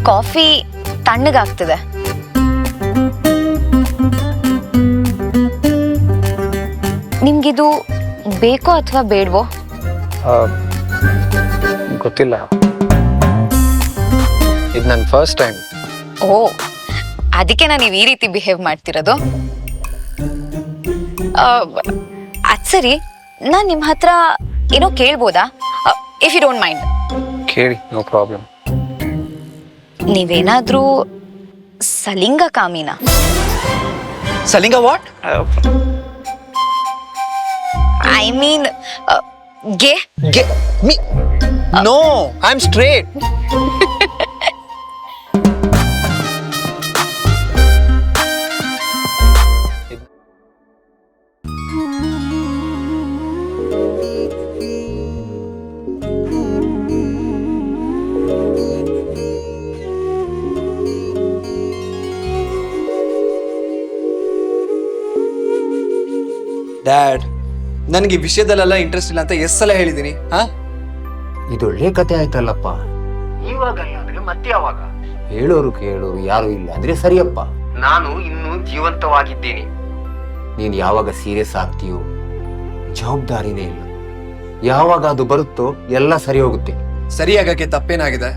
Coffee ತಣ್ಣಗಾಗ್ತಿದೆ. ನಿಮ್ಗಿದು ಬೇಕೋ ಅಥವಾ ಬೇಡವೋ? ಗೊತ್ತಿಲ್ಲ, ಇದು ನನ್ನ ಫಸ್ಟ್ ಟೈಮ್. ಓ, ಅದಕ್ಕೆ ನೀವು ಈ ರೀತಿ ಬಿಹೇವ್ ಮಾಡ್ತಿರೋದು? ಅದ್ ಸರಿ, ನಾನು ನಿಮ್ಮ ಹತ್ರ ಏನೋ ಕೇಳ್ಬೋದಾ? If you don't mind. ಕೇಳಿ, ನೋ ಪ್ರಾಬ್ಲಮ್. ನೀವೇನಾದ್ರೂ ಸಲಿಂಗ ಕಾಮಿನ? ಸಲಿಂಗ ವಾಟ್? ಐ ಮೀನ್ ಗೆ. Me? No, I'm straight. Dad, ನನಗೆ ಈ ವಿಷಯದಲ್ಲೆಲ್ಲ ಇಂಟ್ರೆಸ್ಟ್ ಇಲ್ಲ ಅಂತ ಎಷ್ಟು ಸಲ ಹೇಳಿದ್ದೀನಿ. ಇದೊಳ್ಳೆ ಕತೆ ಆಯ್ತಲ್ಲಪ್ಪ. ಇವಾಗ ಅಂದ್ರೆ ಮತ್ತೆ ಯಾವಾಗ? ಹೇಳೋರು ಕೇಳು, ಯಾರು ಇಲ್ಲ ಅಂದ್ರೆ ಸರಿಯಪ್ಪ. ನಾನು ಇನ್ನೂ ಜೀವಂತವಾಗಿದ್ದೀನಿ. ನೀನ್ ಯಾವಾಗ ಸೀರಿಯಸ್ ಆಗ್ತೀಯೋ ಜವಾಬ್ದಾರಿನೇ ಇಲ್ಲ. ಯಾವಾಗ ಅದು ಬರುತ್ತೋ ಎಲ್ಲ ಸರಿ ಹೋಗುತ್ತೆ. ಸರಿಯಾಗಕ್ಕೆ ತಪ್ಪೇನಾಗಿದೆ?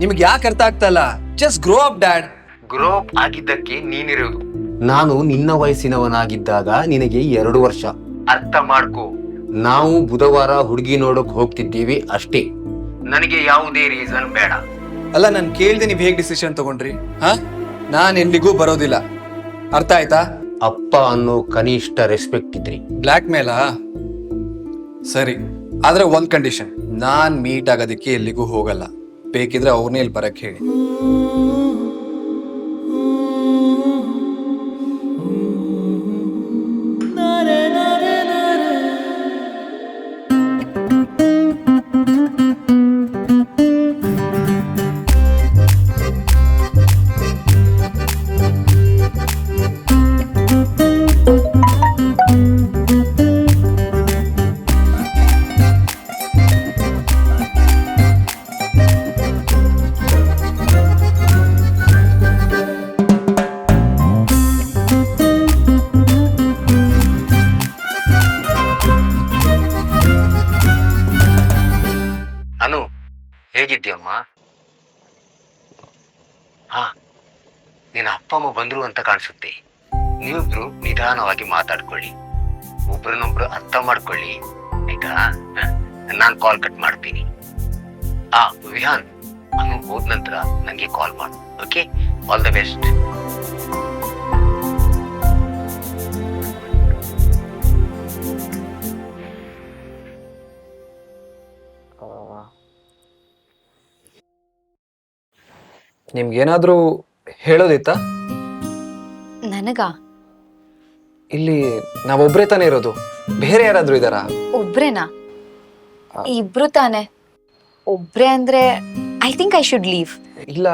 ನಿಮ್ಗೆ ಯಾಕೆ ಅರ್ಥ ಆಗ್ತಾ ಇಲ್ಲ? Just grow up dad. Grow up ಆಗಿದ್ದಕ್ಕೆ ನೀನಿರೋದು. ನಾನು ನಿನ್ನ ವಯಸ್ಸಿನವನಾಗಿದ್ದಾಗ ನಿನಗೆ 2 ವರ್ಷ. ಅರ್ಥ ಮಾಡ್ಕೋ. ನಾವು ಬುಧವಾರ ಹುಡುಗಿ ನೋಡಕ್ ಹೋಗ್ತಿದ್ದೀವಿ ಅಷ್ಟೇ. ನನಗೆ ಯಾವುದೇ ರೀಸನ್ ಬೇಡ. ಅಲ್ಲ, ನಾನು ಕೇಳ್ದೆ ನೀವ್ ಹೇಗ್ ಡಿಸಿಷನ್ ತಗೊಂಡ್ರಿ? ನಾನ್ ಎಲ್ಲಿಗೂ ಬರೋದಿಲ್ಲ, ಅರ್ಥ ಆಯ್ತಾ? ಅಪ್ಪ ಅನ್ನೋ ಕನಿಷ್ಠ ರೆಸ್ಪೆಕ್ಟ್ ಇದ್ರಿ. ಬ್ಲ್ಯಾಕ್ ಮೇಲಾ? ಸರಿ, ಆದ್ರೆ ಒಂದ್ ಕಂಡೀಷನ್. ನಾನ್ ಮೀಟ್ ಆಗೋದಕ್ಕೆ ಎಲ್ಲಿಗೂ ಹೋಗಲ್ಲ. ಬೇಕಿದ್ರೆ ಅವ್ರನ್ನೇ ಇಲ್ಲಿ ಬರಕ್ ಹೇಳಿ. ಅನು, ಹೇಗಿದ್ದೀಯಮ್ಮ? ನಿನ್ನ ಅಪ್ಪ ಅಮ್ಮ ಬಂದ್ರು ಅಂತ ಕಾಣಿಸುತ್ತೆ. ನೀವಿಬ್ರು ನಿಧಾನವಾಗಿ ಮಾತಾಡ್ಕೊಳ್ಳಿ, ಒಬ್ರನ್ನೊಬ್ರು ಅರ್ಥ ಮಾಡ್ಕೊಳ್ಳಿ, ಆಯ್ತಾ? ನಾನ್ ಕಾಲ್ ಕಟ್ ಮಾಡ್ತೀನಿ. ವಿಹಾನ್, ಅನು ಹೋದ ನಂತರ ನಂಗೆ ಕಾಲ್ ಮಾಡು. Okay, all the best. ನಿಮ್ಗೇನಾದ್ರೂ ಹೇಳೋದಿತ್ತಾ? ನನಗ? ಇಲ್ಲಿ ನಾವೊಬ್ರೇ ತಾನೇ ಇರೋದು, ಬೇರೆ ಯಾರಾದ್ರೂ ಇದಾರಾ? ಒಬ್ರೇನಾ? ಇಬ್ರು ತಾನೆ. ಒಬ್ರೇ ಅಂದ್ರೆ I think I should leave. ಇಲ್ಲ,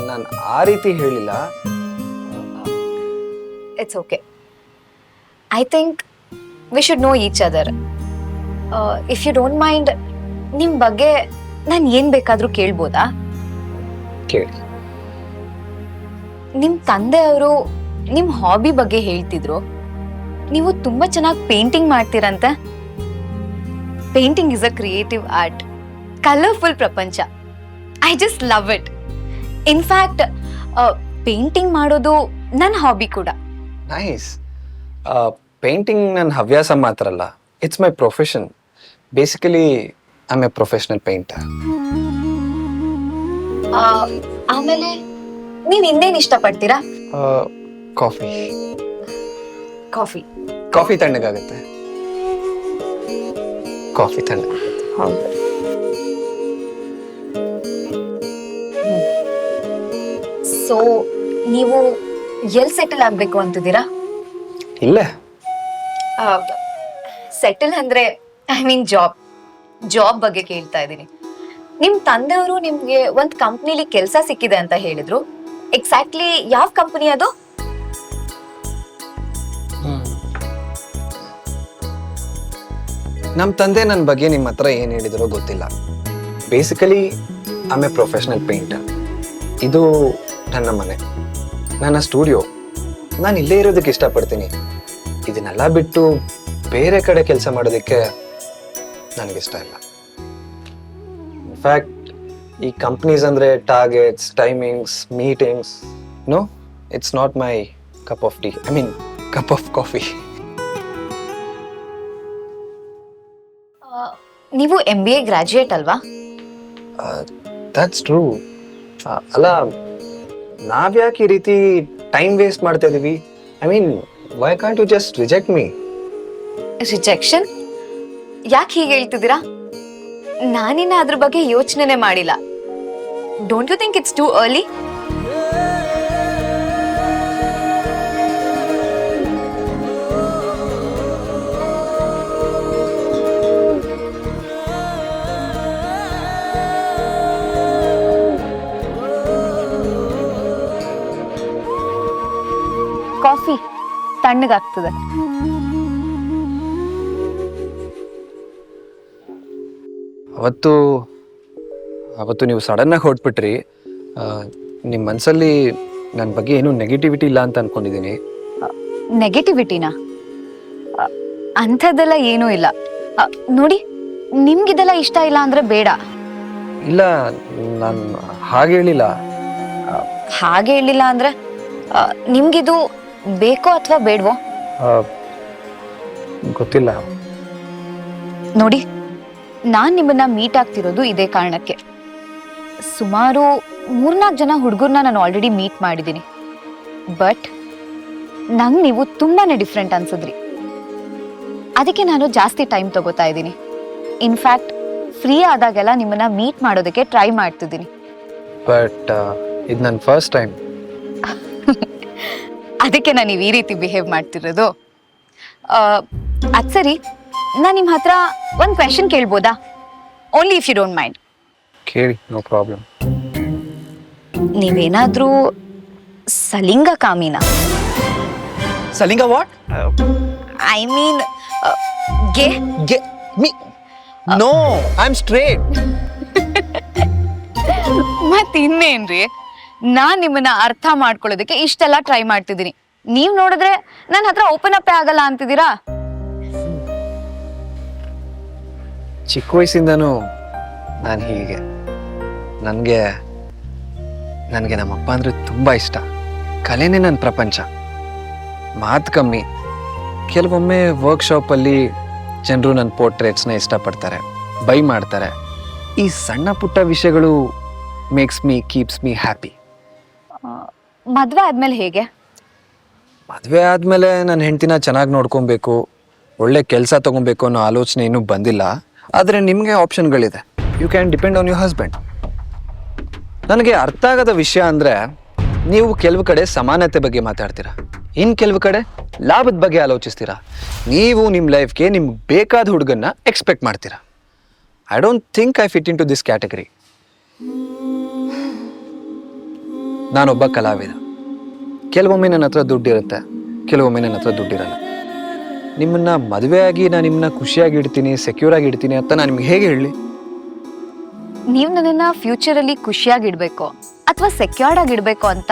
ನಾನು ಆ ರೀತಿ ಹೇಳಿಲ್ಲ. It's okay. I think we should know each other. If you don't mind, ನಿಮ್ ಬಗ್ಗೆ ನಾನು ಏನ್ ಬೇಕಾದ್ರೂ ಕೇಳ್ಬೋದಾ? ಕೇಳಿ. ನಿಮ್ ತಂದೆಯವರು ನಿಮ್ ಹಾಬಿ ಬಗ್ಗೆ ಹೇಳ್ತಿದ್ರು. ನೀವು ತುಂಬಾ ಚೆನ್ನಾಗಿ ಪೇಂಟಿಂಗ್ ಮಾಡ್ತೀರಂತೆ. Painting is a creative art, colourful ಪ್ರಪಂಚ. I just love it. In fact painting ಮಾಡೋದು ನನ್ನ ಹಾಬಿ ಕೂಡ. ನೈಸ್. ಪೇಂಟಿಂಗ್ ನನ್ನ ಹವ್ಯಾಸ ಮಾತ್ರ ಅಲ್ಲ, it's my profession. Basically I am A professional painter. ಆಮೇಲೆ ನೀವ್ ಇನ್ನೇನ್ ಇಷ್ಟಪಡ್ತೀರಾ? ಕಾಫಿ. ಕಾಫಿ? ಕಾಫಿ ತಣ್ಣಗಾಗುತ್ತೆ. ಕಾಫಿ ತಣ್ಣಗಾಗುತ್ತೆ. ಹೌದು. ಸೊ ನೀವು ಎಲ್ ಸೆಟಲ್ ಆಗ್ಬೇಕು ಅಂತಿದ್ದೀರಾ? ಇಲ್ಲ, ಸೆಟಲ್ ಅಂದ್ರೆ ಐ ಮೀನ್ ಜಾಬ್ ಬಗ್ಗೆ ಕೇಳ್ತಾ ಇದ್ದೀನಿ. ನಿಮ್ ತಂದೆಯವರು ನಿಮ್ಗೆ ಒಂದ್ ಕಂಪ್ನಿಲಿ ಕೆಲಸ ಸಿಕ್ಕಿದೆ ಅಂತ ಹೇಳಿದ್ರು. ಎಕ್ಸಾಕ್ಟ್ಲಿ ಯಾವ ಕಂಪನಿ ಅದು? ನಮ್ಮ ತಂದೆ ನನ್ನ ಬಗ್ಗೆ ನಿಮ್ಮ ಹತ್ರ ಏನು ಹೇಳಿದ್ರೋ ಗೊತ್ತಿಲ್ಲ. Basically I A professional painter. ಇದು ನನ್ನ ಮನೆ, ನನ್ನ ಸ್ಟುಡಿಯೋ. ನಾನು ಇಲ್ಲೇ ಇರೋದಕ್ಕೆ ಇಷ್ಟಪಡ್ತೀನಿ. ಇದನ್ನೆಲ್ಲ ಬಿಟ್ಟು ಬೇರೆ ಕಡೆ ಕೆಲಸ ಮಾಡೋದಕ್ಕೆ ನನಗಿಷ್ಟ ಇಲ್ಲ. ಇನ್ಫ್ಯಾಕ್ಟ್ ಈ ಕಂಪ್ನೀಸ್ ಅಂದರೆ targets, timings, meetings, no, it's not my cup of tea, I mean cup of coffee. ನೀವು MBA ಗ್ರಾಜ್ಯುಯೇಟ್ ಅಲ್ವಾ? That's true. ಅಲ್ಲ, ನಾವ್ಯಾಕೆ ಈ ರೀತಿ ಟೈಮ್ ವೇಸ್ಟ್ ಮಾಡ್ತಾ ಇದೀವಿ? I mean, why can't you just reject me? Rejection? ಯಾಕೆ ಹೀಗೆ ಹೇಳ್ತಿದ್ದೀರಾ? ನಾನಿನ್ನ ಅದ್ರ ಬಗ್ಗೆ ಯೋಚನೆನೇ ಮಾಡಿಲ್ಲ. Don't you think it's too early? Coffee ತಣ್ಣಗಾಗ್ತದೆ. ಅವತ್ತು ನೀವು ಸಡನ್ನಾಗಿ ಹೊರಟ್ಬಿಟ್ರಿ. ನಿಮ್ಮ ಮನಸ್ಸಲ್ಲಿ ನನ್ನ ಬಗ್ಗೆ ಏನೂ ನೆಗೆಟಿವಿಟಿ ಇಲ್ಲ ಅಂತ ಅನ್ಕೊಂಡಿದ್ದೀನಿ. ನೆಗೆಟಿವಿಟಿನಾ? ಅಂಥದ್ದೆಲ್ಲ ಏನೂ ಇಲ್ಲ. ನೋಡಿ, ನಿಮ್ಗಿದೆಲ್ಲ ಇಷ್ಟ ಇಲ್ಲ ಅಂದ್ರೆ ಬೇಡ. ಇಲ್ಲ, ನಾನು ಹಾಗೆ ಹೇಳಿಲ್ಲ. ಹಾಗೆ ಹೇಳಿಲ್ಲ ಅಂದ್ರೆ ನಿಮ್ಗಿದು ಬೇಕೋ ಅಥವಾ ಬೇಡವೋ? ಗೊತ್ತಿಲ್ಲ. ನೋಡಿ, ನಾನ್ ನಿಮ್ಮನ್ನ ಮೀಟ್ ಆಗ್ತಿರೋದು ಇದೇ ಕಾರಣಕ್ಕೆ. ಸುಮಾರು 3-4 ಜನ ಹುಡುಗರನ್ನ ನಾನು ಆಲ್ರೆಡಿ ಮೀಟ್ ಮಾಡಿದ್ದೀನಿ. ಬಟ್ ನಂಗೆ ನೀವು ತುಂಬಾನೇ ಡಿಫ್ರೆಂಟ್ ಅನ್ಸಿದ್ರಿ. ಅದಕ್ಕೆ ನಾನು ಜಾಸ್ತಿ ಟೈಮ್ ತಗೋತಾ ಇದ್ದೀನಿ. ಇನ್ಫ್ಯಾಕ್ಟ್ ಫ್ರೀ ಆದಾಗೆಲ್ಲ ನಿಮ್ಮನ್ನ ಮೀಟ್ ಮಾಡೋದಕ್ಕೆ ಟ್ರೈ ಮಾಡ್ತಿದ್ದೀನಿ. ಬಟ್ ಇದು ನನ್ನ ಫಸ್ಟ್ ಟೈಮ್. ಅದಕ್ಕೆ ನಾನು ಈ ರೀತಿ ಬಿಹೇವ್ ಮಾಡ್ತಿರೋದು. ಅದ್ ಸರಿ, ನಾನು ನಿಮ್ಮ ಹತ್ರ ಒಂದು ಕ್ವೆಶನ್ ಕೇಳ್ಬೋದಾ? Only if you don't mind. ಕೇಳಿ, ನೋ ಪ್ರಾಬ್ಲಮ್. ನೀವೇನಾದ್ರೂ ಸಲಿಂಗ ಕಾಮಿನಾ? ಸಲಿಂಗ what? I mean gay. No, I am straight. ಮತ್ ಇನ್ನೇನ್ರಿ, ನಾನ್ ನಿಮ್ಮನ್ನ ಅರ್ಥ ಮಾಡ್ಕೊಳ್ಳೋದಕ್ಕೆ ಇಷ್ಟೆಲ್ಲ ಟ್ರೈ ಮಾಡ್ತಿದ್ದೀನಿ. ನೀವ್ ನೋಡಿದ್ರೆ ನನ್ನ ಹತ್ರ ಓಪನ್ ಅಪ್ ಆಗಲ್ಲ ಅಂತಿದ್ದೀರಾ. ಚಿಕ್ಕ ವಯಸ್ಸಿಂದನೂ ನಾನು ಹೀಗೆ. ನನಗೆ ನಮ್ಮಪ್ಪ ಅಂದರೆ ತುಂಬ ಇಷ್ಟ. ಕಲೆನೇ ನನ್ನ ಪ್ರಪಂಚ. ಮಾತು ಕಮ್ಮಿ. ಕೆಲವೊಮ್ಮೆ ವರ್ಕ್ಶಾಪಲ್ಲಿ ಜನರು ನನ್ನ ಪೋರ್ಟ್ರೇಟ್ಸ್ನ ಇಷ್ಟಪಡ್ತಾರೆ, ಬೈ ಮಾಡ್ತಾರೆ. ಈ ಸಣ್ಣ ಪುಟ್ಟ ವಿಷಯಗಳು ಕೀಪ್ಸ್ ಮೀ ಹ್ಯಾಪಿ. ಮದ್ವೆ ಆದ್ಮೇಲೆ ಹೇಗೆ? ಮದುವೆ ಆದಮೇಲೆ ನನ್ನ ಹೆಂಡ್ತಿನ ಚೆನ್ನಾಗಿ ನೋಡ್ಕೊಬೇಕು, ಒಳ್ಳೆ ಕೆಲಸ ತೊಗೊಬೇಕು ಅನ್ನೋ ಆಲೋಚನೆ ಇನ್ನೂ ಬಂದಿಲ್ಲ. ಆದರೆ ನಿಮಗೆ ಆಪ್ಷನ್ಗಳಿದೆ. You can depend on your husband. ನನಗೆ ಅರ್ಥ ಆಗದ ವಿಷಯ ಅಂದರೆ, ನೀವು ಕೆಲವು ಕಡೆ ಸಮಾನತೆ ಬಗ್ಗೆ ಮಾತಾಡ್ತೀರಾ, ಇನ್ನು ಕೆಲವು ಕಡೆ ಲಾಭದ ಬಗ್ಗೆ ಆಲೋಚಿಸ್ತೀರಾ. ನೀವು ನಿಮ್ಮ ಲೈಫ್ಗೆ ನಿಮ್ಗೆ ಬೇಕಾದ ಹುಡುಗನ್ನ ಎಕ್ಸ್ಪೆಕ್ಟ್ ಮಾಡ್ತೀರಾ. I don't think I fit into this category. ನಾನೊಬ್ಬ ಕಲಾವಿದ. ಕೆಲವೊಮ್ಮೆ ನನ್ನ ಹತ್ರ ದುಡ್ಡಿರುತ್ತೆ, ಕೆಲವೊಮ್ಮೆ ನನ್ನ ಹತ್ರ ದುಡ್ಡಿರಲ್ಲ. ನಿಮ್ಮನ್ನ ಮದುವೆ ಆಗಿ ನಾನು ನಿಮ್ಮನ್ನ ಖುಷಿಯಾಗಿ ಇಡ್ತೀನಿ, ಸೆಕ್ಯೂರ್ ಆಗಿ ಇಡ್ತೀನಿ ಅಂತ ನಾನು ನಿಮ್ಗೆ ಹೇಗೆ ಹೇಳಿ? ನೀವು ನನ್ನನ್ನ ಫ್ಯೂಚರಲ್ಲಿ ಖುಷಿಯಾಗಿ ಇಡ್ಬೇಕು ಅಥವಾ ಸೆಕ್ಯೂರ್ಡ್ ಆಗಿ ಇಡ್ಬೇಕು ಅಂತ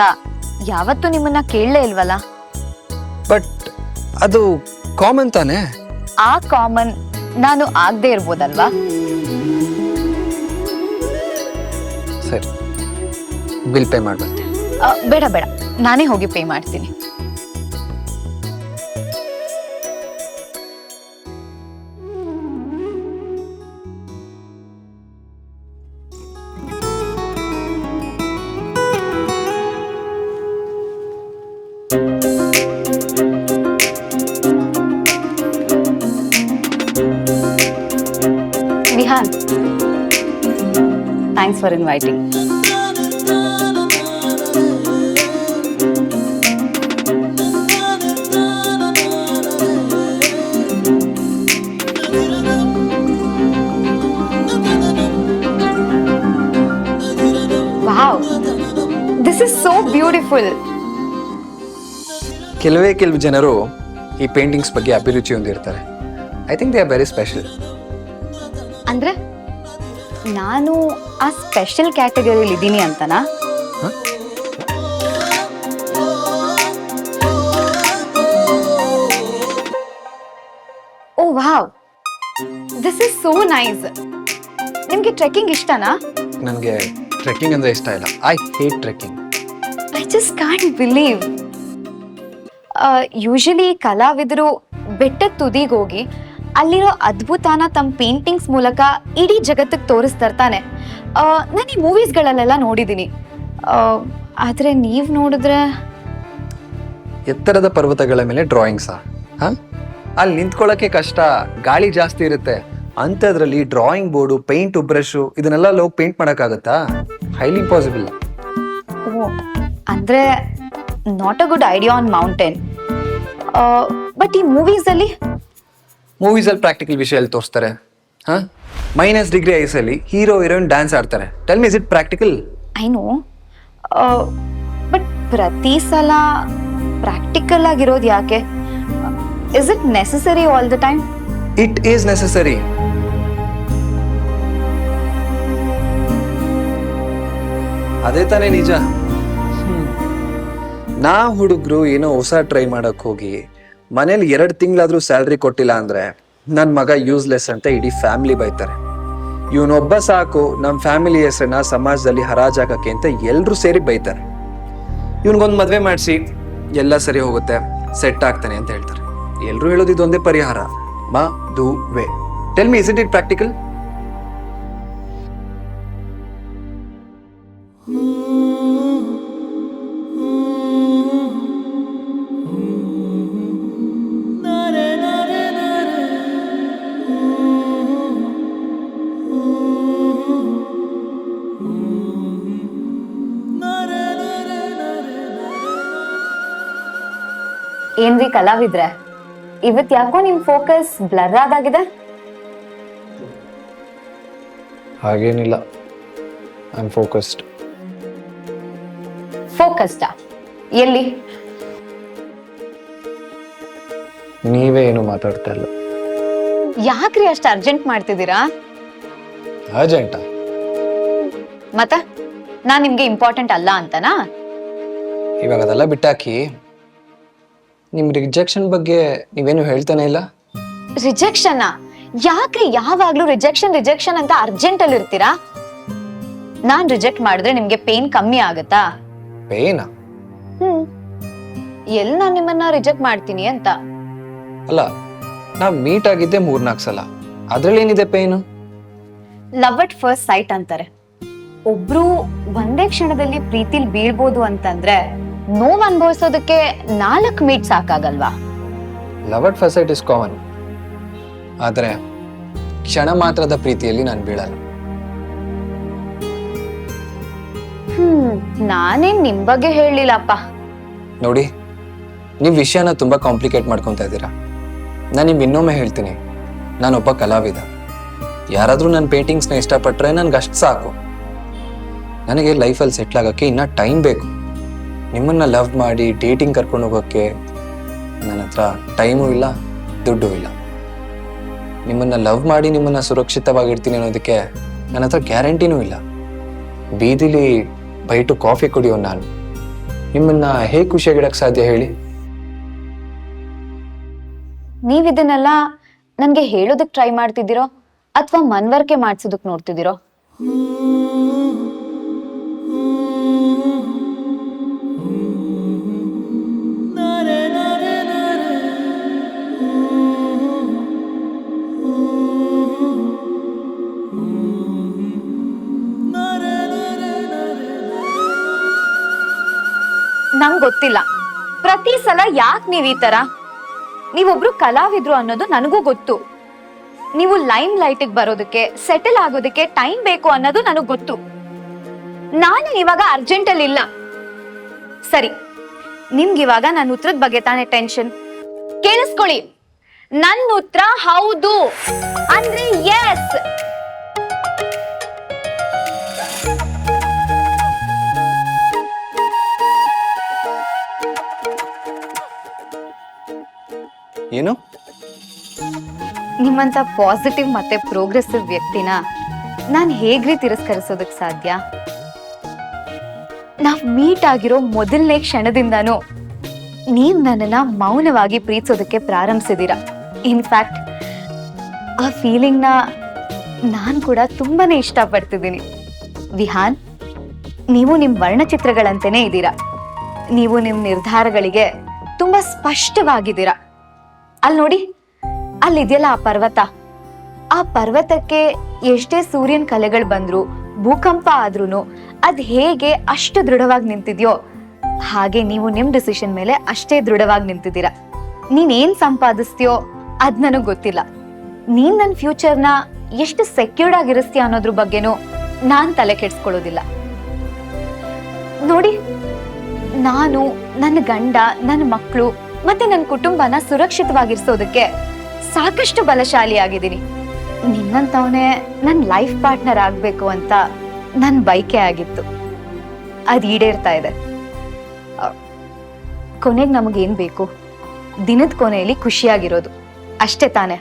ಯಾವತ್ತೂ ನಿಮ್ಮನ್ನ ಕೇಳಲೇ ಇಲ್ವಲ್ಲ. ಬಟ್ ಅದು ಕಾಮನ್ ತಾನೇ? ಆ ಕಾಮನ್ ನಾನು ಆಗದೆ ಇರ್ಬೋದಲ್ವಾ? ಸರಿ, ಬಿಲ್ ಪೇ ಮಾಡ್ಬರ್ತೀನಿ. ಬೇಡ ಬೇಡ, ನಾನೇ ಹೋಗಿ ಪೇ ಮಾಡ್ತೀನಿ. Vihaan, thanks for inviting. Wow, this is so beautiful. ಕೆಲವು ಜನರು ಈ ಪೇಂಟಿಂಗ್ಸ್ ಬಗ್ಗೆ ಅಭಿರುಚಿ ಹೊಂದಿರ್ತಾರೆ. I think they are very special. ಅಂದ್ರೆ ನಾನು ಆ ಸ್ಪೆಷಲ್ ಕ್ಯಾಟಗರಿಯಲ್ಲಿ ಇದ್ದೀನಿ ಅಂತನಾ? Oh wow, this is so nice. ನಿಮ್ಗೆ ಟ್ರೆಕ್ಕಿಂಗ್ ಇಷ್ಟನಾ? ನನಗೆ ಟ್ರೆಕ್ಕಿಂಗ್ ಅಂದರೆ ಇಷ್ಟ ಇಲ್ಲ. I hate trekking. I just can't believe. Usually ಕಲಾವಿದರು ಬೆಟ್ಟದ ತುದಿಗೆ ಹೋಗಿ ಅಲ್ಲಿರೋ ಅದ್ಭುತನ ತಮ್ಮ ಪೇಂಟಿಂಗ್ಸ್ ಮೂಲಕ ಇಡೀ ಜಗತ್ತಿಗೆ ತೋರಿಸ್ತಿರ್ತಾನೆ. ನಾನು ಈ ಮೂವೀಸ್ಗಳಲ್ಲೆಲ್ಲ ನೋಡಿದ್ದೀನಿ. ಆದರೆ ನೀವು ನೋಡಿದ್ರೆ ಎತ್ತರದ ಪರ್ವತಗಳ ಮೇಲೆ ಡ್ರಾಯಿಂಗ್ಸಾ? ಹಾಂ, ಅಲ್ಲಿ ನಿಂತ್ಕೊಳ್ಳೋಕ್ಕೆ ಕಷ್ಟ, ಗಾಳಿ ಜಾಸ್ತಿ ಇರುತ್ತೆ. ಅಂಥದ್ರಲ್ಲಿ ಡ್ರಾಯಿಂಗ್ ಬೋರ್ಡು, ಪೇಂಟು, ಬ್ರಷು ಇದನ್ನೆಲ್ಲ ಹೋಗಿ ಪೇಂಟ್ ಮಾಡೋಕ್ಕಾಗತ್ತಾ? Highly impossible. ಓ, ಅಂದರೆ not a good idea on mountain. But ಈ ಮೂವೀಸಲ್ಲಿ ಪ್ರಾಕ್ಟಿಕಲ್ ವಿಷಯ ಎಲ್ಲಿ ತೋರಿಸ್ತಾರೆ? ಹಾಂ, -ಡಿಗ್ರಿ ಐಸಲ್ಲಿ ಹೀರೋ ಹೀರೋಯಿನ್ ಡ್ಯಾನ್ಸ್ ಆಡ್ತಾರೆ. Tell me, is it practical? I know, but ಪ್ರತಿ ಸಲ ಪ್ರಾಕ್ಟಿಕಲ್ ಆಗಿರೋದು ಯಾಕೆ? Is it necessary all the time? It is necessary. ಅದೇ ತಾನೇ ನಿಜ. ನಾ ಹುಡುಗರು ಏನೋ ಹೊಸ ಟ್ರೈ ಮಾಡಕ್ ಹೋಗಿ ಮನೇಲಿ 2 ತಿಂಗಳಾದ್ರೂ ಸ್ಯಾಲ್ರಿ ಕೊಟ್ಟಿಲ್ಲ ಅಂದ್ರೆ ನನ್ನ ಮಗ ಯೂಸ್ಲೆಸ್ ಅಂತ ಇಡೀ ಫ್ಯಾಮಿಲಿ ಬೈತಾರೆ. ಇವನೊಬ್ಬ ಸಾಕು ನಮ್ಮ ಫ್ಯಾಮಿಲಿ ಹೆಸರನ್ನ ಸಮಾಜದಲ್ಲಿ ಹರಾಜಾಕಕ್ಕೆ ಅಂತ ಎಲ್ಲರೂ ಸೇರಿ ಬೈತಾರೆ. ಇವನ್ಗೊಂದು ಮದ್ವೆ ಮಾಡಿಸಿ ಎಲ್ಲ ಸರಿ ಹೋಗುತ್ತೆ, ಸೆಟ್ ಆಗ್ತಾನೆ ಅಂತ ಹೇಳ್ತಾರೆ. ಎಲ್ಲರೂ ಹೇಳೋದು ಇದೊಂದೇ ಪರಿಹಾರ, ಮದುವೆ. Tell me, is it practical? ಏನ್ರಿ ಕಲಾವಿದ್ರೆ, ಇವತ್ ಯಾಕೋ ನಿಮ್ ಫೋಕಸ್ ಬ್ಲರ್ ಆಗಿದೆ? ಹಾಗೇನಿಲ್ಲ, ಐ ಆಮ್ ಫೋಕಸ್ಡ್. ಫೋಕಸ್ಡಾ? ಎಲ್ಲಿ? ನೀವೇ ಏನು ಮಾತಾಡ್ತಾ ಇಲ್ಲ. ಯಾಕ್ರಿ ಅಷ್ಟು ಅರ್ಜೆಂಟ್ ಮಾಡ್ತಿದ್ದೀರಾ? ಅರ್ಜೆಂಟಾ? ಮತ್ತೆ ನಾನ್ ನಿಮ್ಗೆ ಇಂಪಾರ್ಟೆಂಟ್ ಅಲ್ಲ ಅಂತನಾ? ಇವಾಗ ಅದೆಲ್ಲ ಬಿಟ್ಟಾಕಿ ನಿಮ್ ರಿಜೆಕ್ಷನ್ ಬಗ್ಗೆ ನೀವೇನು ಹೇಳ್ತಾನೆ ಇಲ್ಲ. ರಿಜೆಕ್ಷನ್? ಯಾಕ್ರಿ ಯಾವಾಗ್ಲೂ ರಿಜೆಕ್ಷನ್ ಅಂತ ಅರ್ಜೆಂಟ್ ಅಲ್ಲಿ ಇರ್ತೀರಾ? ನಾನ್ ರಿಜೆಕ್ಟ್ ಮಾಡಿದ್ರೆ ನಿಮ್ಗೆ ಪೇನ್ ಕಮ್ಮಿ ಆಗತ್ತಾ? ಪೇನಾ? ಎಲ್ಲಿ ನಾನ್ ನಿಮ್ಮನ್ನ ರಿಜೆಕ್ಟ್ ಮಾಡ್ತೀನಿ ಅಂತ? ಅಲ್ಲ, ನಾವ್ ಮೀಟ್ ಆಗಿದ್ದೆ 3-4 ಸಲ, ಅದ್ರಲ್ಲಿ ಏನಿದೆ pain? Love at first sight ಅಂತಾರೆ. ಒಬ್ರು ಒಂದೇ ಕ್ಷಣದಲ್ಲಿ ಪ್ರೀತಿಲ್ ಬೀಳ್ಬೋದು ಅಂತಂದ್ರೆ ನೋವು ಅನುಭವಿಸೋದಕ್ಕೆ 4 ಮೀಟ್ ಸಾಕಾಗಲ್ವಾ? Love at first sight is common, ಆದ್ರೆ ಕ್ಷಣ ಮಾತ್ರದ ಪ್ರೀತಿಯಲ್ಲಿ ನಾನು ಬೀಳಲ್ಲ. ನಾನೇನ್ ನಿಮ್ ಬಗ್ಗೆ ಹೇಳಿಲ್ಲಪ್ಪ. ನೋಡಿ, ನೀವು ವಿಷಯನ ತುಂಬಾ ಕಾಂಪ್ಲಿಕೇಟ್ ಮಾಡ್ಕೊತಾ ಇದ್ದೀರಾ. ನಾನು ನಿಮ್ಗೆ ಇನ್ನೊಮ್ಮೆ ಹೇಳ್ತೀನಿ, ನಾನೊಬ್ಬ ಕಲಾವಿದ. ಯಾರಾದ್ರೂ ನನ್ನ ಪೇಂಟಿಂಗ್ಸ್ನ ಇಷ್ಟಪಟ್ರೆ ನನ್ಗೆ ಅಷ್ಟು ಸಾಕು. ನನಗೆ ಲೈಫಲ್ಲಿ ಸೆಟ್ಲ್ ಆಗೋಕ್ಕೆ ಇನ್ನೂ ಟೈಮ್ ಬೇಕು. ನಿಮ್ಮನ್ನ ಲವ್ ಮಾಡಿ ಡೇಟಿಂಗ್ ಕರ್ಕೊಂಡು ಹೋಗೋಕ್ಕೆ ನನ್ನ ಹತ್ರ ಟೈಮು ಇಲ್ಲ, ದುಡ್ಡು ಇಲ್ಲ. ನಿಮ್ಮನ್ನ ಲವ್ ಮಾಡಿ ನಿಮ್ಮನ್ನ ಸುರಕ್ಷಿತವಾಗಿರ್ತೀನಿ ಅನ್ನೋದಕ್ಕೆ ನನ್ನ ಹತ್ರ ಗ್ಯಾರಂಟಿನೂ ಇಲ್ಲ. ಬೀದಿಲಿ ಬೈಟು ಕಾಫಿ ಕುಡಿಯೋ ನಾನು ನಿಮ್ಮನ್ನ ಹೇಗೆ ಖುಷಿಯಾಗಿಡಕ್ಕೆ ಸಾಧ್ಯ ಹೇಳಿ? ನೀವಿದನ್ನೆಲ್ಲ ನನ್ಗೆ ಹೇಳೋದಕ್ ಟ್ರೈ ಮಾಡ್ತಿದ್ದೀರೋ ಅಥವಾ ಮನ್ವರಿಕೆ ಮಾಡ್ಸೋದಕ್ ನೋಡ್ತಿದ್ದೀರೋ? ನಂಗ್ ಗೊತ್ತಿಲ್ಲ ಪ್ರತಿ ಸಲ ಯಾಕೆ ನೀವ್ ಈ ತರ. ನೀವೊಬ್ರು ಕಲಾವಿದ್ರು ಅನ್ನೋದು ನನಗೂ ಗೊತ್ತು. ನೀವು ಲೈಮ್ ಲೈಟಿಗೆ ಬರೋದಕ್ಕೆ, ಸೆಟಲ್ ಆಗೋದಕ್ಕೆ ಟೈಮ್ ಬೇಕು ಅನ್ನೋದು ನನಗ್ ಗೊತ್ತು. ನಾನು ಇವಾಗ ಅರ್ಜೆಂಟ್ ಅಲ್ಲಿ ಇಲ್ಲ. ಸರಿ, ನಿಮ್ಗಿವಾಗ ನನ್ನ ಉತ್ತರದ ಬಗ್ಗೆ ತಾನೇ ಟೆನ್ಷನ್. ಕೇಳಿಸ್ಕೊಳ್ಳಿ, ನನ್ನ ಉತ್ತರ ಹೌದು ಅಂದ್ರೆ ಎಸ್. ಏನು? ನಿಮ್ಮಂತ ಪಾಸಿಟಿವ್ ಮತ್ತೆ ಪ್ರೋಗ್ರೆಸಿವ್ ವ್ಯಕ್ತಿನ ನಾನು ಹೇಗ್ರಿ ತಿರಸ್ಕರಿಸೋದಕ್ ಸಾಧ್ಯ? ನಾವ್ ಮೀಟ್ ಆಗಿರೋ ಮೊದಲನೇ ಕ್ಷಣದಿಂದಾನು ನೀವ್ ನನ್ನನ್ನ ಮೌನವಾಗಿ ಪ್ರೀತಿಸೋದಕ್ಕೆ ಪ್ರಾರಂಭಿಸಿದೀರ. ಇನ್ಫ್ಯಾಕ್ಟ್ ಆ ಫೀಲಿಂಗ್ನ ನಾನ್ ಕೂಡ ತುಂಬಾನೇ ಇಷ್ಟಪಡ್ತಿದ್ದೀನಿ. ವಿಹಾನ್, ನೀವು ನಿಮ್ ವರ್ಣಚಿತ್ರಗಳಂತೆನೇ ಇದ್ದೀರಾ. ನೀವು ನಿಮ್ ನಿರ್ಧಾರಗಳಿಗೆ ತುಂಬಾ ಸ್ಪಷ್ಟವಾಗಿದ್ದೀರಾ. ಅಲ್ಲಿ ನೋಡಿ, ಅಲ್ಲಿದೆಯಲ್ಲ ಆ ಪರ್ವತ. ಆ ಪರ್ವತಕ್ಕೆ ಎಷ್ಟೇ ಸೂರ್ಯನ ಕಲೆಗಳು ಬಂದ್ರು, ಭೂಕಂಪ ಆದ್ರೂನು ಅದ್ ಹೇಗೆ ಅಷ್ಟು ದೃಢವಾಗಿ ನಿಂತಿದ್ಯೋ ಹಾಗೆ ನೀವು ನಿಮ್ ಡಿಸಿಷನ್ ಮೇಲೆ ಅಷ್ಟೇ ದೃಢವಾಗಿ ನಿಂತಿದ್ದೀರಾ. ನೀನ್ ಏನ್ ಸಂಪಾದಿಸ್ತೀಯೋ ಅದ್ ನನಗ್ ಗೊತ್ತಿಲ್ಲ. ನೀನ್ ನನ್ ಫ್ಯೂಚರ್ನ ಎಷ್ಟು ಸೆಕ್ಯೂರ್ಡ್ ಆಗಿರಿಸ್ತೀಯ ಅನ್ನೋದ್ರ ಬಗ್ಗೆನೂ ನಾನ್ ತಲೆ ಕೆಡ್ಸ್ಕೊಳ್ಳೋದಿಲ್ಲ. ನೋಡಿ, ನಾನು ನನ್ನ ಗಂಡ, ನನ್ನ ಮಕ್ಕಳು ಮತ್ತೆ ನನ್ನ ಕುಟುಂಬನ ಸುರಕ್ಷಿತವಾಗಿರಿಸೋದಕ್ಕೆ ಸಾಕಷ್ಟು ಬಲಶಾಲಿ ಆಗಿದ್ದೀನಿ. ನಿನ್ನಂತವನೇ ನನ್ನ ಲೈಫ್ ಪಾರ್ಟ್ನರ್ ಆಗ್ಬೇಕು ಅಂತ ನನ್ನ ಬಯಕೆ ಆಗಿತ್ತು. ಅದು ಈಡೇರ್ತಾ ಇದೆ. ಕೊನೆಗೆ ನಮಗೇನ್ ಬೇಕು? ದಿನದ ಕೊನೆಯಲ್ಲಿ ಖುಷಿಯಾಗಿರೋದು ಅಷ್ಟೇ ತಾನೆ?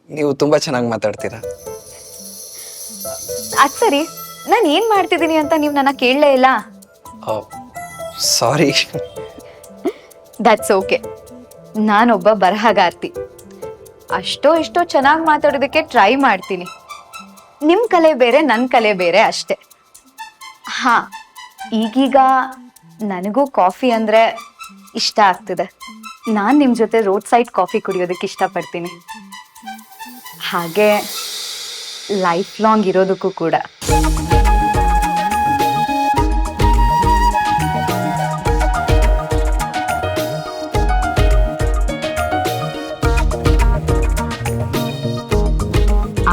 ನೀವು ತುಂಬಾ ಚೆನ್ನಾಗಿ ಮಾತಾಡ್ತೀರಾ. ಅದ್ ಸರಿ, ನಾನು ಏನ್ ಮಾಡ್ತಿದ್ದೀನಿ ಅಂತ ನೀವು ನನ್ನ ಕೇಳಲೇ ಇಲ್ಲ. ಸಾರಿ. That's okay. ನಾನೊಬ್ಬ ಬರಹಗಾರ್ತಿ. ಅಷ್ಟೋ ಇಷ್ಟೋ ಚೆನ್ನಾಗಿ ಮಾತಾಡೋದಕ್ಕೆ ಟ್ರೈ ಮಾಡ್ತೀನಿ. ನಿಮ್ ಕಲೆ ಬೇರೆ, ನನ್ನ ಕಲೆ ಬೇರೆ ಅಷ್ಟೆ. ಹಾ, ಈಗೀಗ ನನಗೂ ಕಾಫಿ ಅಂದ್ರೆ ಇಷ್ಟ ಆಗ್ತಿದೆ. ನಾನು ನಿಮ್ಮ ಜೊತೆ ರೋಡ್ ಸೈಡ್ ಕಾಫಿ ಕುಡಿಯೋದಕ್ಕೆ ಇಷ್ಟಪಡ್ತೀನಿ. ಹಾಗೆ ಲೈಫ್ ಲಾಂಗ್ ಇರೋದಕ್ಕೂ ಕೂಡ.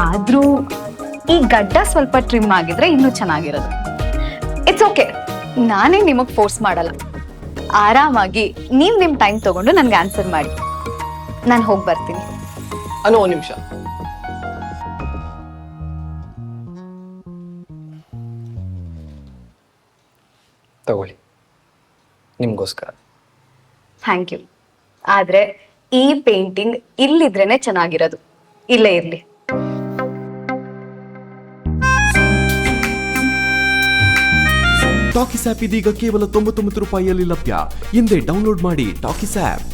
ಆದ್ರೂ ಈ ಗಡ್ಡ ಸ್ವಲ್ಪ ಟ್ರಿಮ್ ಆಗಿದ್ರೆ ಇನ್ನೂ ಚೆನ್ನಾಗಿರೋದು. ಇಟ್ಸ್ ಓಕೆ, ನಾನೇ ನಿಮಗ್ ಫೋರ್ಸ್ ಮಾಡಲ್ಲ. ಆರಾಮಾಗಿ ನೀವ್ ನಿಮ್ ಟೈಮ್ ತಗೊಂಡು ನನ್ಗೆ ಆನ್ಸರ್ ಮಾಡಿ. ನಾನು ಹೋಗಿ ಬರ್ತೀನಿ. ಅನ್ನೋ ಒಂದು ನಿಮಿಷ. ತಗೊಳ್ಳಿ, ನಿಮ್ಗೋಸ್ಕರ. Thank you. ಆದ್ರೆ ಈ ಪೇಂಟಿಂಗ್ ಇಲ್ಲಿದ್ರೇನೆ ಚೆನ್ನಾಗಿರೋದು. ಇಲ್ಲೇ ಇರ್ಲಿ. ಟಾಕಿಸ್ ಆಪ್ ಇದೀಗ ಕೇವಲ 99 ರೂಪಾಯಿಯಲ್ಲಿ ಲಭ್ಯ. ಹಿಂದೆ ಡೌನ್ಲೋಡ್ ಮಾಡಿ ಟಾಕಿಸ್ ಆಪ್.